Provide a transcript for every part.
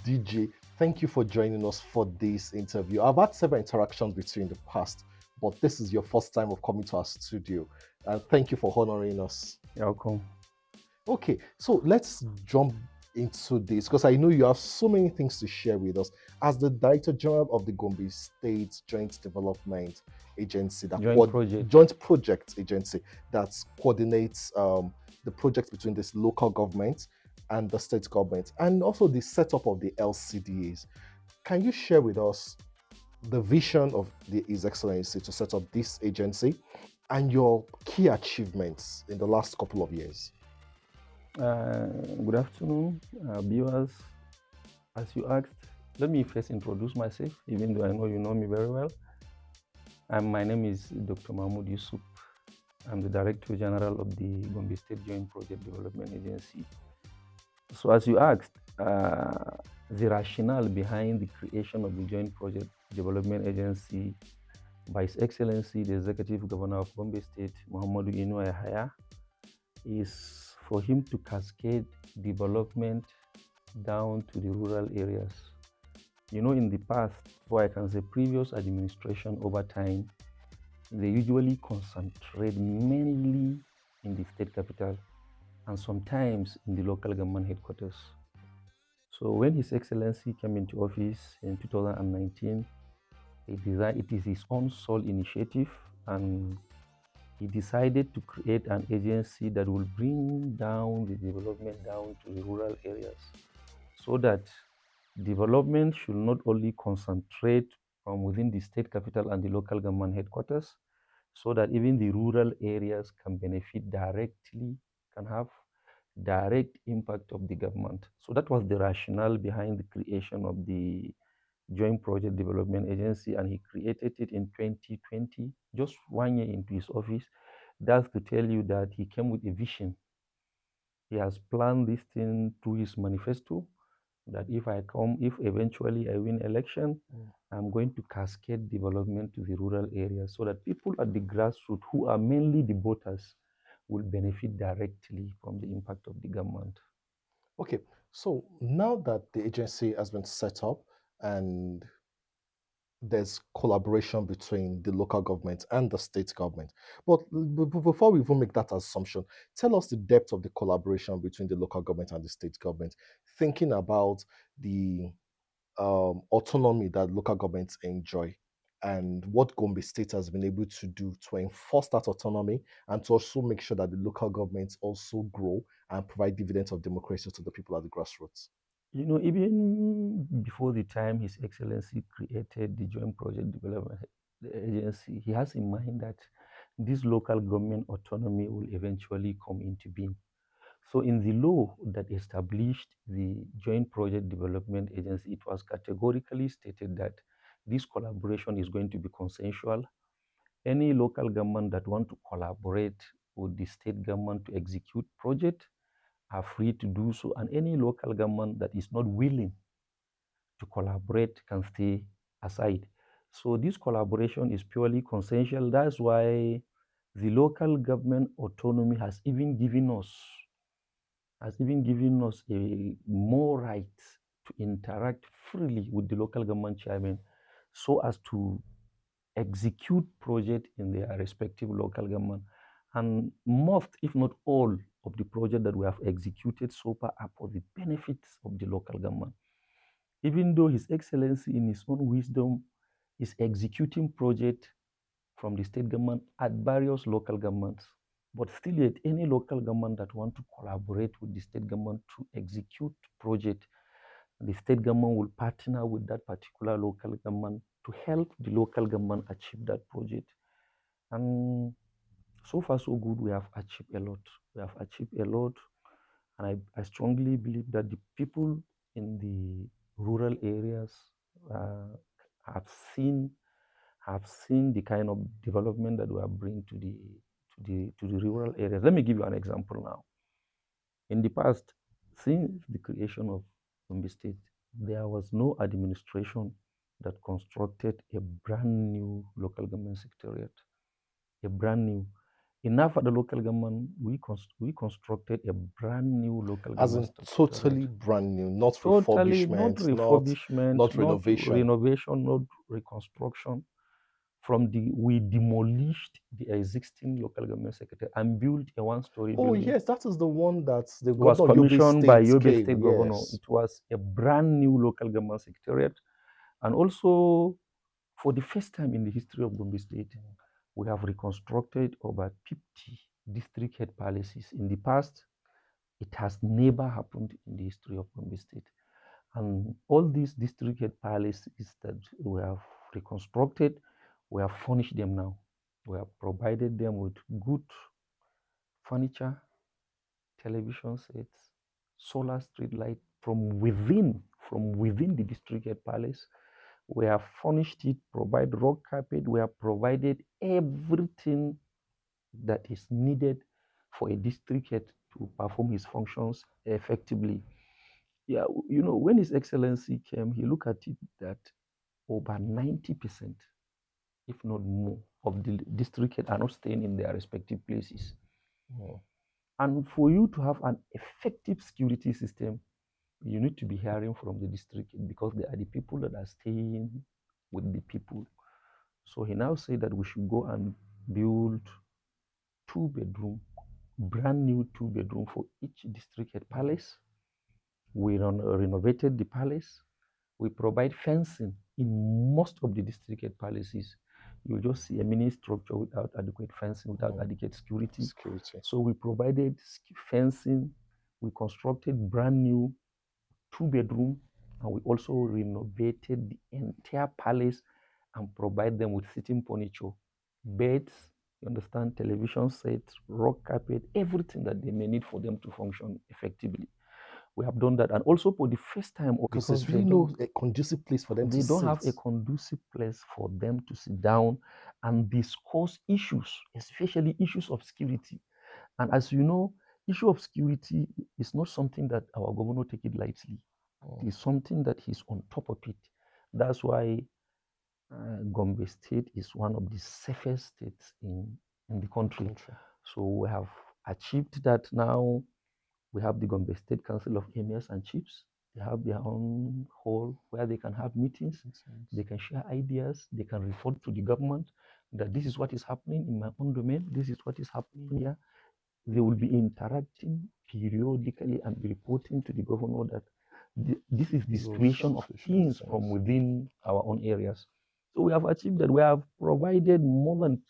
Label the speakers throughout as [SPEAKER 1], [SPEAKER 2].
[SPEAKER 1] DJ, thank you for joining us for this interview. I've had several interactions with you in the past, but this is your first time of coming to our studio. And thank you for honoring us.
[SPEAKER 2] You're welcome.
[SPEAKER 1] Okay, so let's jump into this because I know you have so many things to share with us. As the Director General of the Gombe State Joint Development Agency,
[SPEAKER 2] Joint project.
[SPEAKER 1] Joint Project Agency that coordinates the projects between this local government and the state government, and also the setup of the LCDAs. Can you share with us the vision of His Excellency to set up this agency and your key achievements in the last couple of years?
[SPEAKER 2] Good afternoon, viewers. As you asked, let me first introduce myself, even though I know you know me very well. My name is Dr. Mahmood Yusuf. I'm the Director General of the Gombe State Joint Project Development Agency. So, as you asked, the rationale behind the creation of the Joint Project Development Agency by His Excellency, the Executive Governor of Gombe State, Muhammadu Inu Yahaya, is for him to cascade development down to the rural areas. You know, in the past, or I can say previous administration over time, they usually concentrate mainly in the state capital and sometimes in the local government headquarters. So when His Excellency came into office in 2019, it is his own sole initiative, and he decided to create an agency that will bring down the development down to the rural areas so that development should not only concentrate from within the state capital and the local government headquarters, so that even the rural areas can benefit directly, can have direct impact of the government. So that was the rationale behind the creation of the Joint Project Development Agency, and he created it in 2020, just 1 year into his office. That's to tell you that he came with a vision. He has planned this thing through his manifesto that if eventually I win election, I'm going to cascade development to the rural areas so that people at the grassroots, who are mainly the voters, will benefit directly from the impact of the government.
[SPEAKER 1] Okay, so now that the agency has been set up and there's collaboration between the local government and the state government. But before we even make that assumption, tell us the depth of the collaboration between the local government and the state government, thinking about the autonomy that local governments enjoy and what Gombe State has been able to do to enforce that autonomy and to also make sure that the local governments also grow and provide dividends of democracy to the people at the grassroots.
[SPEAKER 2] You know, even before the time His Excellency created the Joint Project Development Agency, he has in mind that this local government autonomy will eventually come into being. So, in the law that established the Joint Project Development Agency, it was categorically stated that this collaboration is going to be consensual. Any local government that want to collaborate with the state government to execute project are free to do so, and any local government that is not willing to collaborate can stay aside. So this collaboration is purely consensual. That's why the local government autonomy has even given us a more rights to interact freely with the local government chairman so as to execute project in their respective local government. And most, if not all, of the project that we have executed so far are for the benefits of the local government. Even though His Excellency, in his own wisdom, is executing project from the state government at various local governments, but still yet any local government that want to collaborate with the state government to execute project, the state government will partner with that particular local government to help the local government achieve that project. And so far, so good. We have achieved a lot. We have achieved a lot. And I strongly believe that the people in the rural areas uh, have seen have seen the kind of development that we are bringing to the rural areas. Let me give you an example now. In the past, since the creation of Gombe State, there was no administration that constructed a brand new local government secretariat. A brand new. In Nafa, the local government, we constructed a brand new local
[SPEAKER 1] As
[SPEAKER 2] government
[SPEAKER 1] in
[SPEAKER 2] secretariat.
[SPEAKER 1] totally brand new, not
[SPEAKER 2] Totally not
[SPEAKER 1] refurbishment, not
[SPEAKER 2] refurbishment, not
[SPEAKER 1] renovation.
[SPEAKER 2] renovation, not reconstruction. We demolished the existing local government secretariat and built a one-story
[SPEAKER 1] Oh
[SPEAKER 2] building.
[SPEAKER 1] yes, that is the one that the
[SPEAKER 2] It was
[SPEAKER 1] governor of Yobe
[SPEAKER 2] commissioned by
[SPEAKER 1] State
[SPEAKER 2] Yobe
[SPEAKER 1] came.
[SPEAKER 2] State Governor.
[SPEAKER 1] Yes.
[SPEAKER 2] It was a brand new local government secretariat. And also, for the first time in the history of Gombe State, we have reconstructed over 50 district head palaces. In the past, it has never happened in the history of Gombe State. And all these district head palaces that we have reconstructed, we have furnished them now. We have provided them with good furniture, television sets, solar street light from within the district head palace. We have furnished it, provide rock carpet. We have provided everything that is needed for a district head to perform his functions effectively. Yeah, when His Excellency came, he looked at it that over 90%, if not more, of the district head are not staying in their respective places. And for you to have an effective security system, you need to be hearing from the district head because they are the people that are staying with the people. So he now said that we should go and build two-bedroom, brand new two-bedroom for each district head palace. We renovated the palace. We provide fencing in most of the district head palaces. You'll just see a mini structure without adequate fencing, without adequate security. So we provided fencing. We constructed brand new two-bedroom, and we also renovated the entire palace and provide them with sitting furniture, beds, you understand, television sets, rock carpet, everything that they may need for them to function effectively. We have done that, and also for the first time,
[SPEAKER 1] Because there's really no conducive place for them to sit.
[SPEAKER 2] they don't have a conducive place for them to sit down and discuss issues, especially issues of security. And as you know, issue of security is not something that our governor take it lightly. It is something that he's on top of it. That's why Gombe State is one of the safest states in the country. So we have achieved that now. We have the Gombe State Council of Emirs and Chiefs. They have their own hall where they can have meetings. They can share ideas. They can report to the government that this is what is happening in my own domain. This is what is happening here. They will be interacting periodically and reporting to the governor that this is the situation of things from within our own areas. So we have achieved that. We have provided more than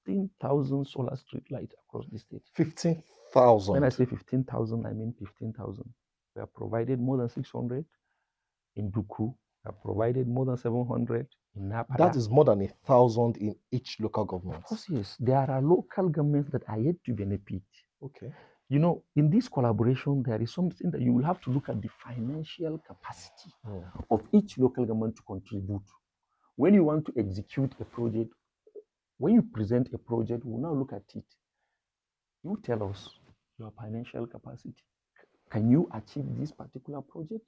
[SPEAKER 2] 15,000 solar street lights across the state.
[SPEAKER 1] 15,000.
[SPEAKER 2] When I say 15,000, I mean 15,000. We have provided more than 600 in Duku. We have provided more than 700 in Napa.
[SPEAKER 1] That is more than 1,000 in each local government.
[SPEAKER 2] Of course, yes. There are local governments that are yet to benefit.
[SPEAKER 1] Okay.
[SPEAKER 2] In this collaboration, there is something that you will have to look at the financial capacity of each local government to contribute. When you want to execute a project, when you present a project, we'll now look at it. You tell us your financial capacity. Can you achieve this particular project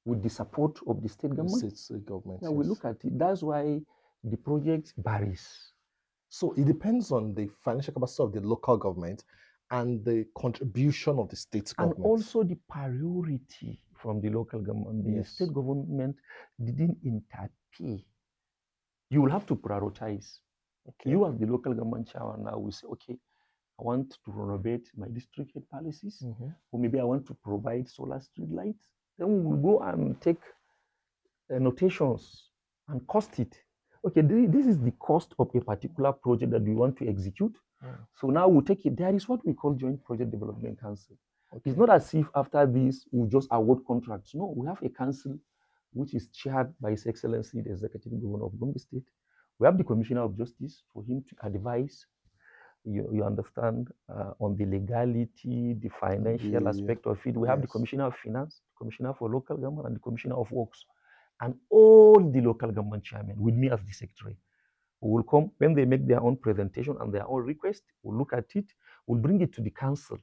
[SPEAKER 2] with the support of the state government?
[SPEAKER 1] State government.
[SPEAKER 2] Yeah, we look at it. That's why the project varies.
[SPEAKER 1] So it depends on the financial capacity of the local government and the contribution of the state government.
[SPEAKER 2] And also the priority from the local government. The state government didn't interfere. You will have to prioritize. Okay. You as the local government chairman now will say, okay, I want to renovate my district head palaces, or maybe I want to provide solar street lights. Then we will go and take notations and cost it. Okay, this is the cost of a particular project that we want to execute. So now we'll take it. There is what we call Joint Project Development Council. Okay. It's not as if after this we just award contracts. No, we have a council which is chaired by His Excellency, the Executive Governor of Gombe State. We have the Commissioner of Justice for him to advise. You understand, on the legality, the financial aspect of it. We have the Commissioner of Finance, the Commissioner for Local Government, and the Commissioner of Works, and all the local government chairmen with me as the secretary. We will come when they make their own presentation and their own request. We'll look at it. We'll bring it to the council,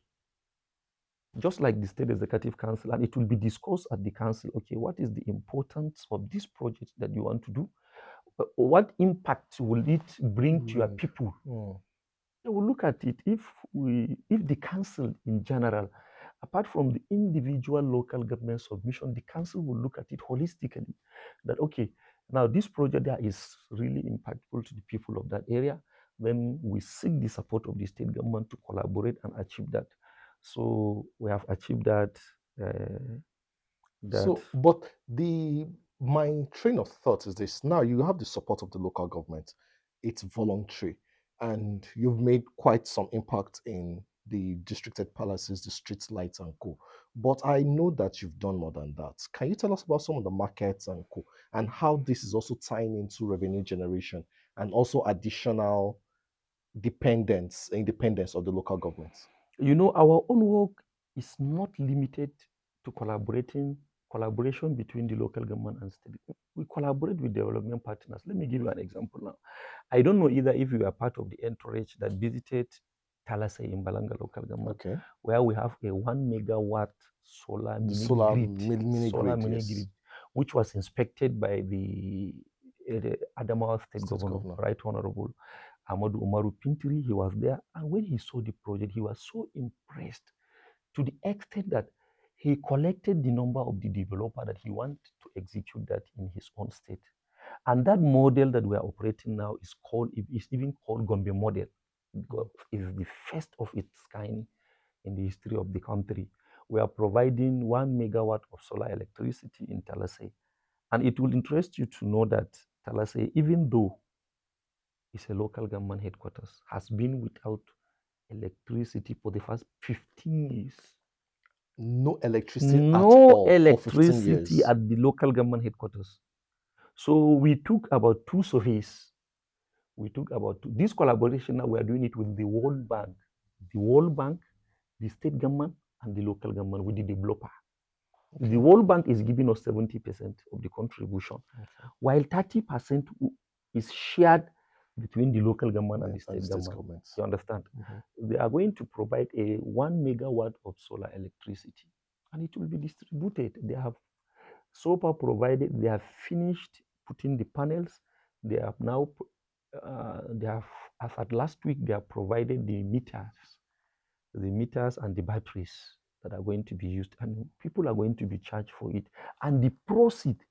[SPEAKER 2] just like the State Executive Council, and it will be discussed at the council. Okay, what is the importance of this project that you want to do? What impact will it bring to your people? They will look at it if the council in general, apart from the individual local government submission, the council will look at it holistically. That okay, now this project there is really impactful to the people of that area. Then we seek the support of the state government to collaborate and achieve that. So we have achieved that. Uh, that
[SPEAKER 1] So, but the my train of thought is this: now you have the support of the local government, it's voluntary, and you've made quite some impact in the districted palaces, the street lights, and co. But I know that you've done more than that. Can you tell us about some of the markets and co, and how this is also tying into revenue generation and also additional independence of the local governments?
[SPEAKER 2] our own work is not limited to collaboration between the local government and state. We collaborate with development partners. Let me give you an example now. I don't know either if you are part of the entourage that visited Talase in Balanga local government,
[SPEAKER 1] Okay.
[SPEAKER 2] where we have a 1 megawatt solar
[SPEAKER 1] The
[SPEAKER 2] mini
[SPEAKER 1] solar
[SPEAKER 2] grid,
[SPEAKER 1] yes.
[SPEAKER 2] which was inspected by the Adamawa State
[SPEAKER 1] State
[SPEAKER 2] Governor,
[SPEAKER 1] governor.
[SPEAKER 2] Right Honorable Amadou Umaru Pintiri. He was there, and when he saw the project, he was so impressed to the extent that he collected the number of the developer that he wanted to execute that in his own state. And that model that we are operating now is even called Gombe model. It is the first of its kind in the history of the country. We are providing 1 megawatt of solar electricity in Talasay. And it will interest you to know that Talasay, even though it's a local government headquarters, has been without electricity for the first 15 years.
[SPEAKER 1] No electricity at
[SPEAKER 2] No
[SPEAKER 1] all for 15
[SPEAKER 2] electricity
[SPEAKER 1] years.
[SPEAKER 2] at the local government headquarters. So we took about 2 surveys. This collaboration now we are doing it with the World Bank, the state government, and the local government with the developer. Okay. The World Bank is giving us 70% of the contribution, okay, while 30% is shared between the local government and the state government. You understand? Mm-hmm. They are going to provide a 1 megawatt of solar electricity, and it will be distributed. They have so far provided. They have finished putting the panels. They have now, as at last week, they have provided the meters and the batteries that are going to be used, and people are going to be charged for it. And the proceed,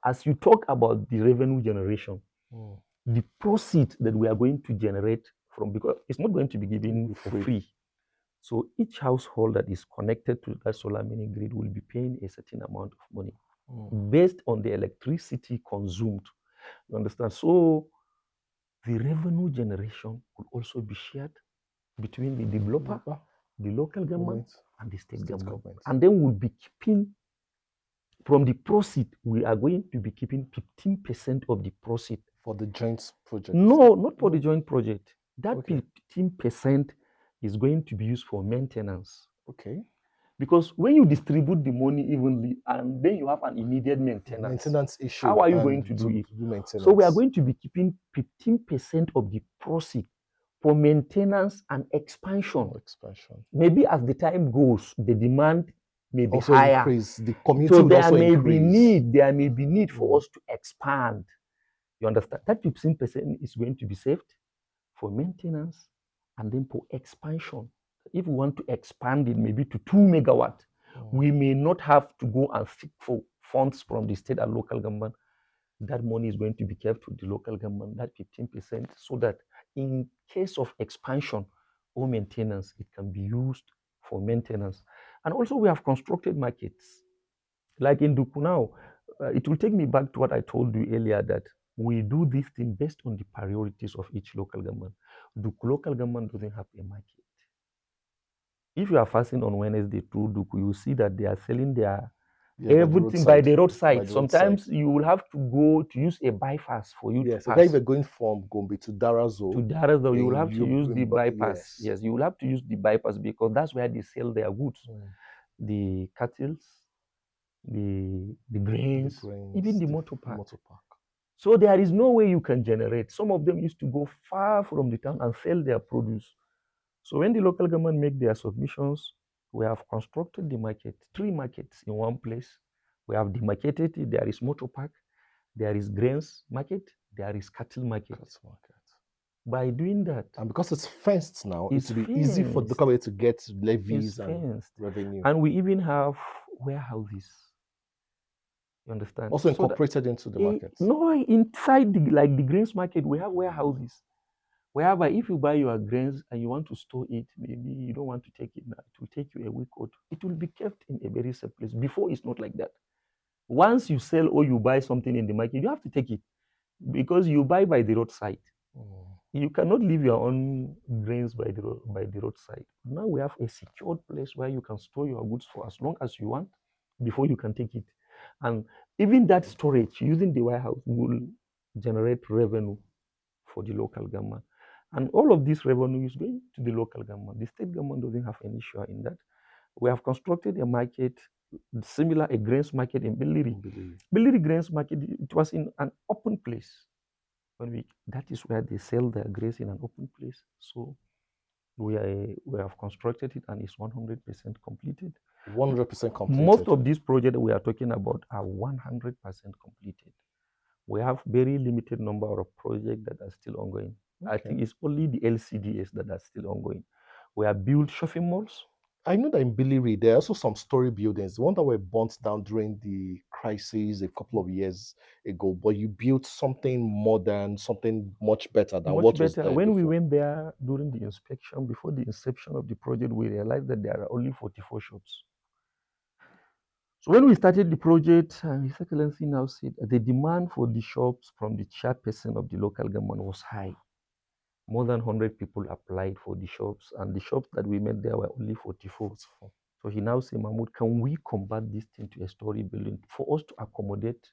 [SPEAKER 2] as you talk about the revenue generation, the proceed that we are going to generate from, because it's not going to be given for free. So each household that is connected to that solar mini grid will be paying a certain amount of money based on the electricity consumed. You understand? So the revenue generation will also be shared between the developer, the local government, and the state government. And then we'll be keeping, from the proceed, we are going to be keeping 15% of the proceed.
[SPEAKER 1] For the joint project?
[SPEAKER 2] No, not for the joint project. That 15% is going to be used for maintenance.
[SPEAKER 1] Okay.
[SPEAKER 2] Because when you distribute the money evenly and then you have an immediate maintenance
[SPEAKER 1] issue,
[SPEAKER 2] how are you going to do it? So we are going to be keeping 15% of the proceed for maintenance and expansion. Maybe as the time goes, the demand may be also higher.
[SPEAKER 1] Increase. The community
[SPEAKER 2] so
[SPEAKER 1] will
[SPEAKER 2] there
[SPEAKER 1] also
[SPEAKER 2] may
[SPEAKER 1] increase.
[SPEAKER 2] there may be need for us to expand. You understand? That 15% is going to be saved for maintenance and then for expansion. If we want to expand it maybe to 2 megawatt, we may not have to go and seek for funds from the state and local government. That money is going to be kept with the local government, that 15%, so that in case of expansion or maintenance, it can be used for maintenance. And also we have constructed markets. Like in Duku now, it will take me back to what I told you earlier, that we do this thing based on the priorities of each local government. Duku local government doesn't have a market. If you are fasting on Wednesday through Duku, you see that they are selling their everything by the roadside. Sometimes you will have to go to use a bypass for you to pass.
[SPEAKER 1] If you're going from Gombe to Darazo,
[SPEAKER 2] you will have to use the bypass. Yes, you will have to use the bypass because that's where they sell their goods. The cattle, the grains, even the motor park. So there is no way you can generate. Some of them used to go far from the town and sell their produce. So when the local government make their submissions, we have constructed the market, 3 markets in one place. We have demarcated it. There is motor park, there is grains market, there is cattle market. By doing that,
[SPEAKER 1] And because it's fenced now, it
[SPEAKER 2] it's
[SPEAKER 1] will be easy for the
[SPEAKER 2] fenced.
[SPEAKER 1] company to get
[SPEAKER 2] It's
[SPEAKER 1] levies and
[SPEAKER 2] fenced.
[SPEAKER 1] revenue.
[SPEAKER 2] And we even have warehouses. You understand?
[SPEAKER 1] Also
[SPEAKER 2] So that
[SPEAKER 1] incorporated into the markets.
[SPEAKER 2] no, inside the grains market, we have warehouses. Whereby if you buy your grains and you want to store it, maybe you don't want to take it now, it will take you a week or two. It will be kept in a very safe place. Before, it's not like that. Once you sell or you buy something in the market, you have to take it because you buy by the roadside. You cannot leave your own grains by the roadside. Now we have a secured place where you can store your goods for as long as you want before you can take it. And even that storage using the warehouse will generate revenue for the local government. And all of this revenue is going to the local government. The state government doesn't have any share in that. We have constructed a market similar a grains market in Billiri. Billiri grains market, it was in an open place. That is where they sell their grains in an open place. So we have constructed it and it's 100% completed.
[SPEAKER 1] 100% completed.
[SPEAKER 2] Most of these projects we are talking about are 100% completed. We have very limited number of projects that are still ongoing. Okay. I think it's only the LCDs that are still ongoing. We have built shopping malls.
[SPEAKER 1] I know that in Billiri, there are also some story buildings, the one that were burnt down during the crisis a couple of years ago, but you built something modern, something much better than what was there
[SPEAKER 2] When
[SPEAKER 1] before.
[SPEAKER 2] we went there during the inspection, before the inception of the project, we realized that there are only 44 shops. So when we started the project, His Excellency now said the demand for the shops from the chairperson of the local government was high. More than 100 people applied for the shops, and the shops that we made there were only 44. So he now said, Mahmood, can we convert this thing to a story building for us to accommodate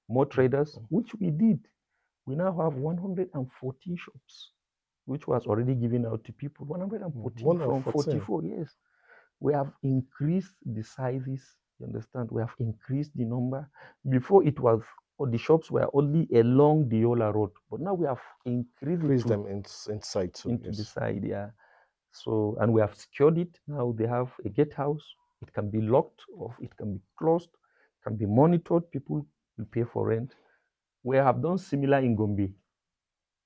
[SPEAKER 2] more traders, which we did. We now have 114 shops, which was already given out to people. 114 from 44, yes. We have increased the sizes, you understand? We have increased the number. Before it was, the shops were only along the Yola Road, but now we have increased
[SPEAKER 1] them inside too.
[SPEAKER 2] Into the side, yeah. So, and we have secured it. Now they have a gatehouse. It can be locked or it can be closed, can be monitored. People will pay for rent. We have done similar in Gombe.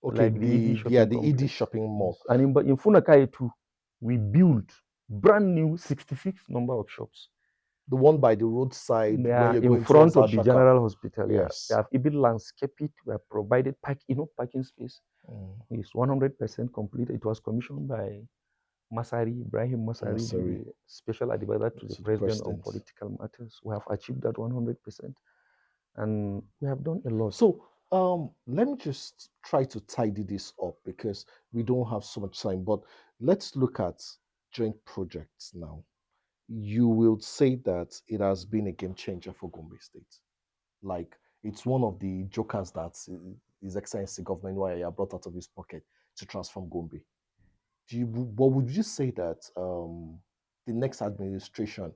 [SPEAKER 1] Okay,
[SPEAKER 2] like the
[SPEAKER 1] ED shopping mall.
[SPEAKER 2] Yes. And in Funakaye too, we built brand new 66 number of shops.
[SPEAKER 1] The one by the roadside
[SPEAKER 2] when you're in front of the general hospital. Yes. We have even landscaped it. We have provided parking space. It's 100% complete. It was commissioned by Ibrahim Masari, the special advisor to the president on political matters. We have achieved that 100%. And we have done a lot.
[SPEAKER 1] So let me just try to tidy this up because we don't have so much time. But let's look at joint projects now. You will say that it has been a game changer for Gombe State. Like it's one of the jokers that His Excellency Governor Nwaya brought out of his pocket to transform Gombe. But would you say that the next administration,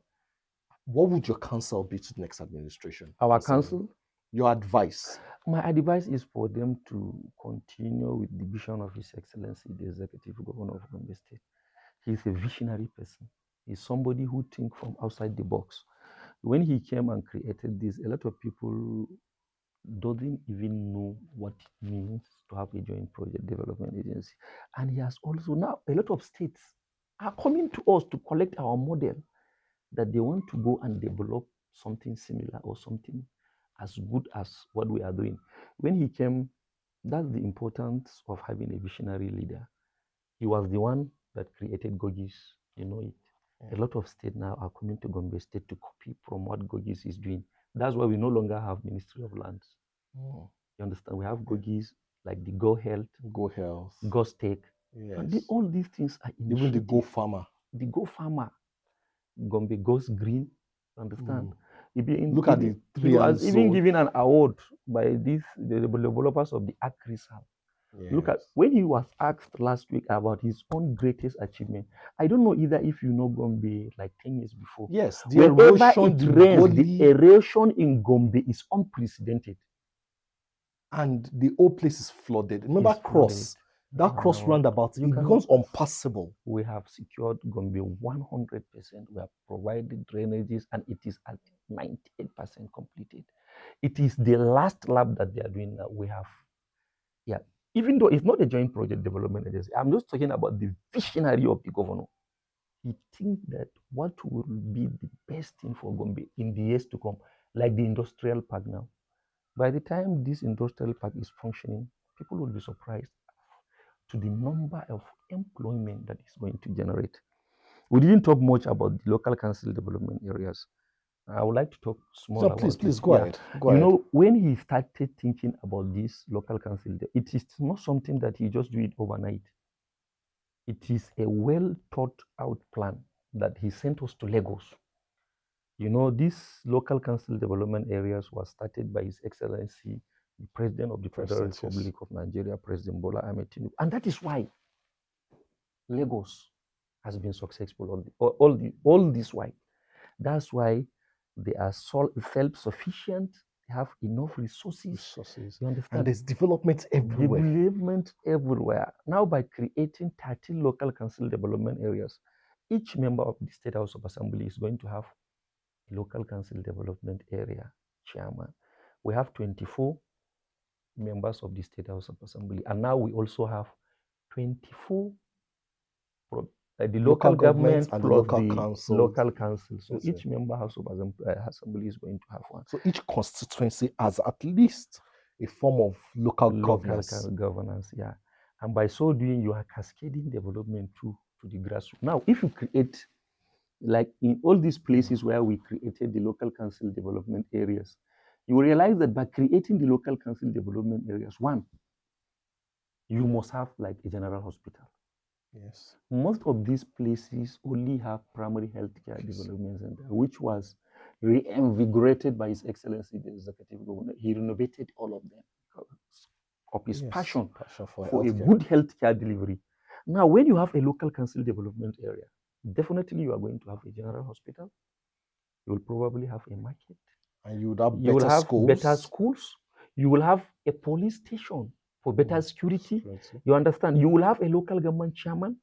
[SPEAKER 1] what would your counsel be to the next administration?
[SPEAKER 2] Our counsel?
[SPEAKER 1] Your advice?
[SPEAKER 2] My advice is for them to continue with the vision of His Excellency, the Executive Governor of Gombe State. He's a visionary person. He's somebody who thinks from outside the box. When he came and created this, a lot of people doesn't even know what it means to have a joint project development agency. And he has also now, a lot of states are coming to us to collect our model that they want to go and develop something similar or something as good as what we are doing. When he came, that's the importance of having a visionary leader. He was the one that created Gogis, you know it. A lot of states now are coming to Gombe State to copy from what Gogis is doing. That's why we no longer have Ministry of Lands. You understand? We have Gogis like the Go Health,
[SPEAKER 1] Go Health,
[SPEAKER 2] Go Stake. Yes. And all these things are initiated.
[SPEAKER 1] Even the Go Farmer.
[SPEAKER 2] The Go Farmer. Gombe goes green. Understand?
[SPEAKER 1] Look at the
[SPEAKER 2] he was even given an award by the developers of the Agri-Reserve. Yes. Look at when he was asked last week about his own greatest achievement. I don't know either if you know Gombe like 10 years before.
[SPEAKER 1] Yes, the erosion,
[SPEAKER 2] the erosion in Gombe is unprecedented.
[SPEAKER 1] And the whole place is flooded. Remember cross? That cross roundabout, it becomes impassable.
[SPEAKER 2] We have secured Gombe 100%. We have provided drainages and it is at 98% completed. It is the last lab that they are doing now. We have, even though it's not a joint project development agency, I'm just talking about the visionary of the governor. He thinks that what will be the best thing for Gombe in the years to come, like the industrial park now. By the time this industrial park is functioning, people will be surprised to the number of employment that is going to generate. We didn't talk much about the local council development areas. I would like to talk small
[SPEAKER 1] So please,
[SPEAKER 2] about it.
[SPEAKER 1] please go
[SPEAKER 2] Yeah,
[SPEAKER 1] ahead. Go ahead.
[SPEAKER 2] when he started thinking about this local council, it is not something that he just do it overnight. It is a well thought out plan that he sent us to Lagos. These local council development areas was started by His Excellency, the President of the Federal
[SPEAKER 1] President, yes.
[SPEAKER 2] Republic of Nigeria, President Bola Ahmed Tinubu. And that is why Lagos has been successful all this while. That's why they are self-sufficient. They have enough resources. You understand?
[SPEAKER 1] And there's development everywhere.
[SPEAKER 2] Development everywhere. Now, by creating 13 local council development areas, each member of the State House of Assembly is going to have a local council development area chairman. We have 24 members of the State House of Assembly, and now we also have 24 the local government
[SPEAKER 1] and
[SPEAKER 2] plus
[SPEAKER 1] the
[SPEAKER 2] local council. So
[SPEAKER 1] Yes,
[SPEAKER 2] each member house of assembly is going to have one.
[SPEAKER 1] So each constituency has at least a form of local
[SPEAKER 2] governance, yeah. And by so doing, you are cascading development to the grassroots. Now, if you create, like in all these places where we created the local council development areas, you will realize that by creating the local council development areas, one, you must have like a general hospital.
[SPEAKER 1] Yes.
[SPEAKER 2] Most of these places only have primary healthcare development center, which was reinvigorated by His Excellency, the Executive Governor. He renovated all of them because of his passion for a good healthcare delivery. Now, when you have a local council development area, definitely you are going to have a general hospital. You will probably have a market.
[SPEAKER 1] And you would have better schools.
[SPEAKER 2] You will have a police station for better security. You understand? You will have a local government chairman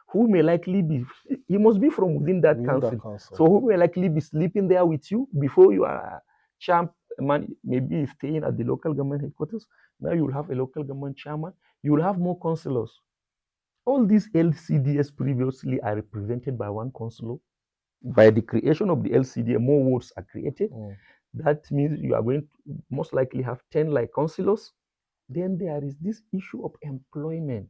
[SPEAKER 2] who may likely be, he must be from within that council. So who may likely be sleeping there with you before you are chairman, maybe staying at the local government headquarters. Now you will have a local government chairman. You will have more councillors. All these LCDs previously are represented by one councillor. By the creation of the LCD, more wards are created. That means you are going to most likely have 10 like councillors. Then there is this issue of employment.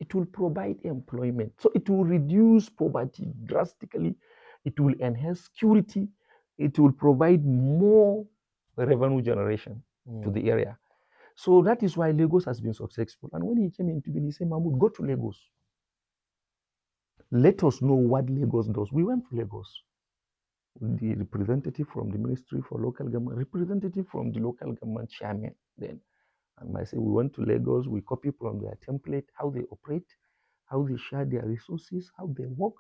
[SPEAKER 2] It will provide employment. So it will reduce poverty drastically. It will enhance security. It will provide more revenue generation to the area. So that is why Lagos has been successful. And when he came into Benin, he said, Mahmood, go to Lagos. Let us know what Lagos does. We went to Lagos. The representative from the Ministry for Local Government, representative from the local government chairman then. And I say, we went to Lagos, we copy from their template, how they operate, how they share their resources, how they work.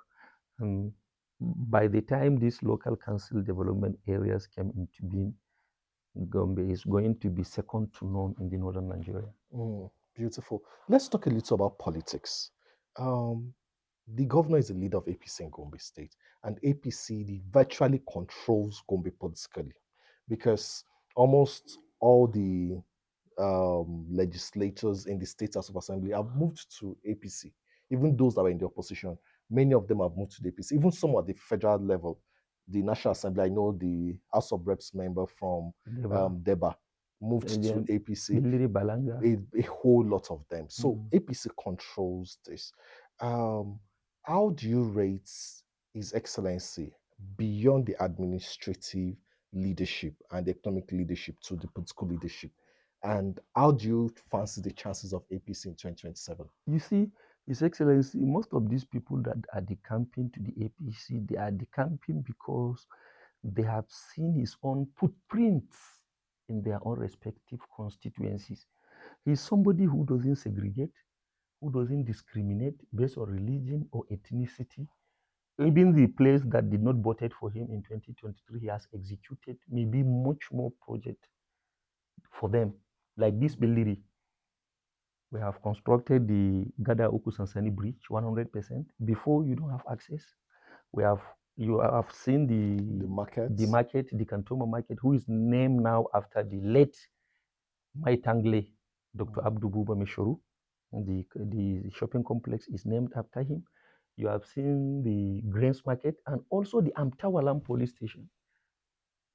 [SPEAKER 2] And by the time these local council development areas came into being, Gombe is going to be second to none in the northern Nigeria.
[SPEAKER 1] Beautiful. Let's talk a little about politics. The governor is the leader of APC in Gombe State, and APC virtually controls Gombe politically because almost all the legislators in the State House of Assembly have moved to APC. Even those that were in the opposition, many of them have moved to the APC. Even some at the federal level, the National Assembly, I know the House of Reps member from Deba moved to APC. A whole lot of them. So APC controls this. How do you rate His Excellency beyond the administrative leadership and the economic leadership to the political leadership? And how do you fancy the chances of APC in 2027?
[SPEAKER 2] You see, His Excellency, most of these people that are decamping to the APC, they are decamping because they have seen his own footprints in their own respective constituencies. He's somebody who doesn't segregate, who doesn't discriminate based on religion or ethnicity. Even the place that did not vote for him in 2023, he has executed maybe much more project for them. Like this Belliri, we have constructed the Gada Oku Sansani Bridge 100%. Before, you don't have access. You have seen the market, the Kantoma market, who is named now after the late Maitangle, Dr. Abdu Buba Mishoru. The shopping complex is named after him. You have seen the grains market and also the Amtawalam police station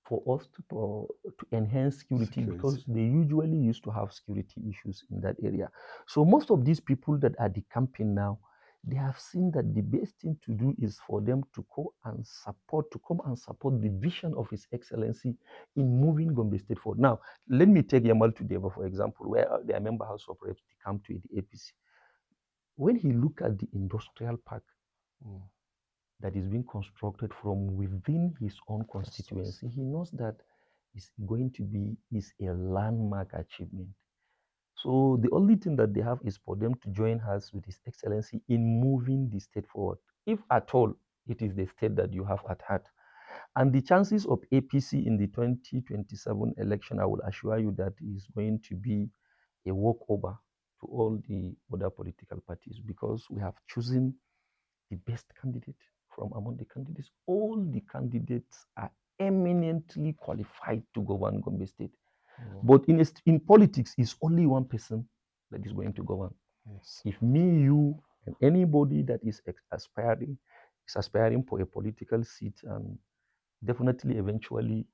[SPEAKER 2] for us to enhance security
[SPEAKER 1] Security.
[SPEAKER 2] because they usually used to have security issues in that area. So most of these people that are decamping now, they have seen that the best thing to do is for them to come and support the vision of His Excellency in moving Gombe State forward. Now, let me take Yamal Tudeva, for example, where their member House of Reps decamped to the APC. When he looked at the industrial park
[SPEAKER 1] Mm.
[SPEAKER 2] that is being constructed from within his own constituency, he knows that it's going to be is a landmark achievement. So the only thing that they have is for them to join us with His Excellency in moving the state forward, if at all it is the state that you have at heart. And the chances of APC in the 2027 election, I will assure you that is going to be a walkover to all the other political parties because we have chosen the best candidate from among the candidates. All the candidates are eminently qualified to govern Gombe State. But in politics, it's only one person that is going to govern.
[SPEAKER 1] Yes.
[SPEAKER 2] If me, you, and anybody that is aspiring for a political seat, and definitely eventually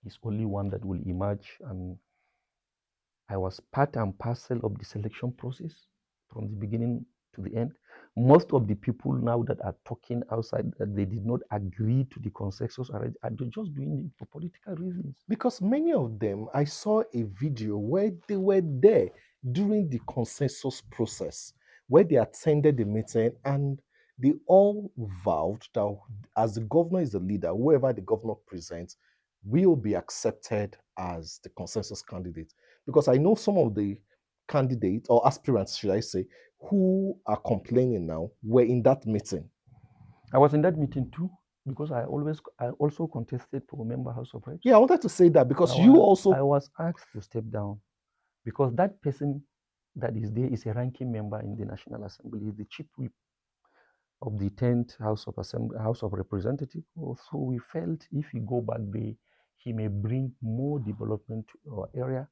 [SPEAKER 2] is only one that will emerge. And I was part and parcel of the selection process from the beginning to the end. Most of the people now that are talking outside that they did not agree to the consensus are just doing it for political reasons.
[SPEAKER 1] Because many of them, I saw a video where they were there during the consensus process, where they attended the meeting and they all vowed that as the governor is the leader, whoever the governor presents will be accepted as the consensus candidate. Because I know some of the candidates or aspirants, should I say, who are complaining now were in that meeting.
[SPEAKER 2] I was in that meeting too because I also contested for member House of Reps.
[SPEAKER 1] Yeah, I wanted to say that because you
[SPEAKER 2] I
[SPEAKER 1] also.
[SPEAKER 2] was asked to step down because that person that is there is a ranking member in the National Assembly, the chief whip of the 10th House of Representatives. So we felt if he go back there, he may bring more development to our area.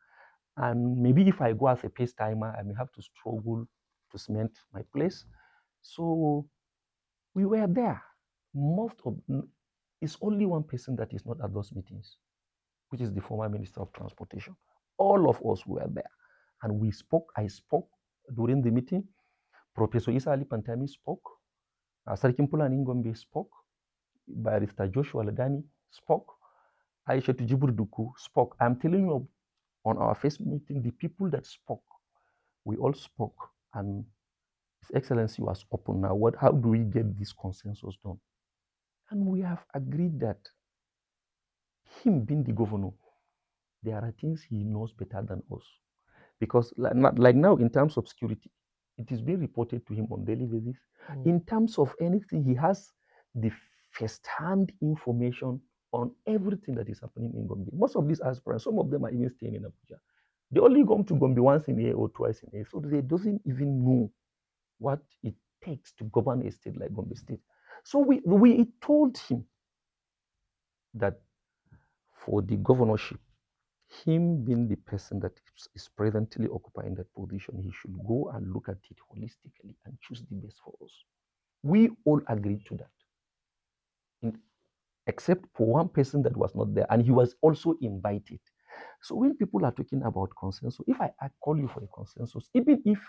[SPEAKER 2] And maybe if I go as a pace timer, I may have to struggle to cement my place. So we were there. It's only one person that is not at those meetings, which is the former Minister of Transportation. All of us were there. And we spoke. I spoke during the meeting. Professor Isa Ali Pantami spoke. Sarkin Fulani Gombe spoke. Barrister Joshua Ladani spoke. Aisha Duku spoke. I'm telling you, on our first meeting, the people that spoke, we all spoke. And His Excellency was open now. How do we get this consensus done? And we have agreed that him being the governor, there are things he knows better than us. Because like now, in terms of security, it is being reported to him on daily basis. In terms of anything, he has the first-hand information on everything that is happening in Gombe. Most of these aspirants, some of them are even staying in Abuja. They only come to Gombe once in a year or twice in a year, so they doesn't even know what it takes to govern a state like Gombe State. So we told him that for the governorship, him being the person that is presently occupying that position, he should go and look at it holistically and choose the best for us. We all agreed to that, except for one person that was not there, and he was also invited. So when people are talking about consensus, if I call you for a consensus, even if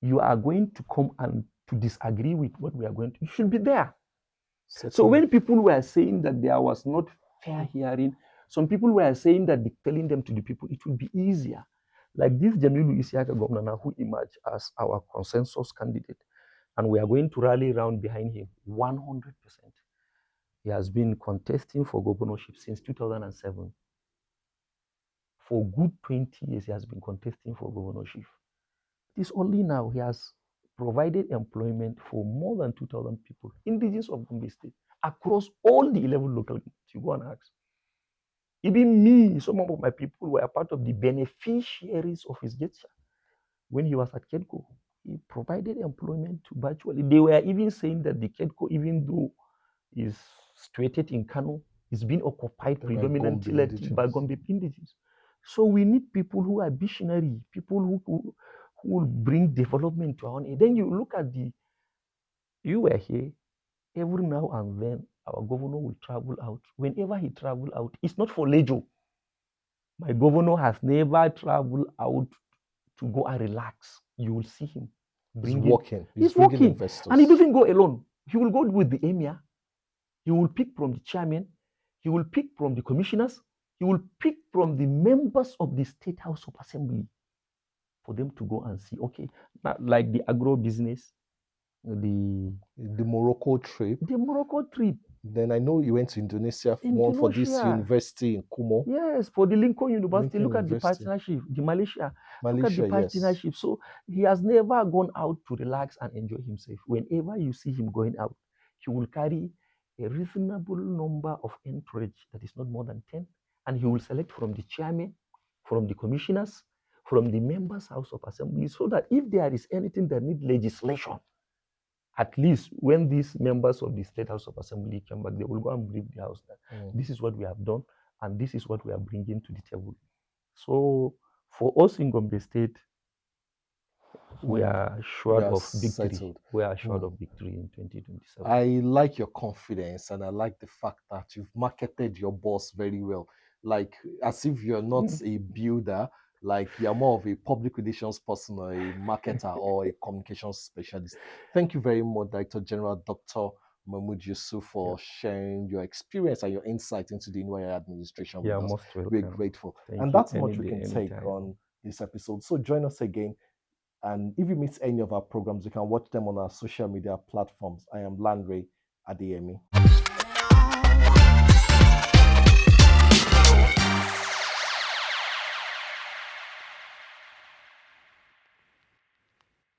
[SPEAKER 2] you are going to come and to disagree with what we are going to, you should be there. So when people were saying that there was not fair hearing, some people were saying that telling them to the people, it would be easier. Like this Jamilu Isiaka governor who emerged as our consensus candidate, and we are going to rally around behind him 100%. He has been contesting for governorship since 2007. For good 20 years, he has been contesting for governorship. It is only now he has provided employment for more than 2,000 people, indigenous of Gombe State, across all the 11 local governments. You go and ask. Even me, some of my people were part of the beneficiaries of his gesture. When he was at KEDCO, he provided employment to virtually. They were even saying that the KEDCO, even though is situated in Kano, is being occupied predominantly by Gombe indigenous. So we need people who are visionary, people who will bring development to our own. Then you look at you were here, every now and then our governor will travel out. Whenever he travel out, it's not for leisure. My governor has never traveled out to go and relax. You will see him
[SPEAKER 1] He's
[SPEAKER 2] bringing.
[SPEAKER 1] working. He's
[SPEAKER 2] He's
[SPEAKER 1] bringing
[SPEAKER 2] working, and he
[SPEAKER 1] investors.
[SPEAKER 2] doesn't go alone. He will go with the emir. He will pick from the chairman. He will pick from the commissioners. He will pick from the members of the State House of Assembly for them to go and see. Okay, like the agro business,
[SPEAKER 1] The Morocco trip.
[SPEAKER 2] the Morocco trip.
[SPEAKER 1] Then I know you went to Indonesia for this
[SPEAKER 2] Indonesia.
[SPEAKER 1] university in Kumo.
[SPEAKER 2] Yes, for the Lincoln University.
[SPEAKER 1] Lincoln
[SPEAKER 2] Look at the
[SPEAKER 1] University.
[SPEAKER 2] partnership. The Malaysia. Look at the
[SPEAKER 1] Malaysia, yes.
[SPEAKER 2] partnership. So he has never gone out to relax and enjoy himself. Whenever you see him going out, he will carry a reasonable number of entourage that is not more than 10, and he will select from the chairman, from the commissioners, from the members house of assembly, so that if there is anything that need legislation, at least when these members of the State House of Assembly come back, they will go and brief the House that this is what we have done and this is what we are bringing to the table. So for us in Gombe State, we are sure of victory.
[SPEAKER 1] Settled.
[SPEAKER 2] We are sure of victory in 2027.
[SPEAKER 1] I like your confidence and I like the fact that you've marketed your boss very well. Like as if you're not a builder, like you're more of a public relations person or a marketer or a communications specialist. Thank you very much, Director General Dr. Mahmood Yusuf, for sharing your experience and your insight into the NYI administration with us.
[SPEAKER 2] Most welcome.
[SPEAKER 1] We're grateful.
[SPEAKER 2] Thank
[SPEAKER 1] and
[SPEAKER 2] you.
[SPEAKER 1] that's
[SPEAKER 2] Any
[SPEAKER 1] much we
[SPEAKER 2] day,
[SPEAKER 1] can take
[SPEAKER 2] anytime.
[SPEAKER 1] on this episode. So join us again. And if you miss any of our programs, you can watch them on our social media platforms. I am Landry Adeyemi.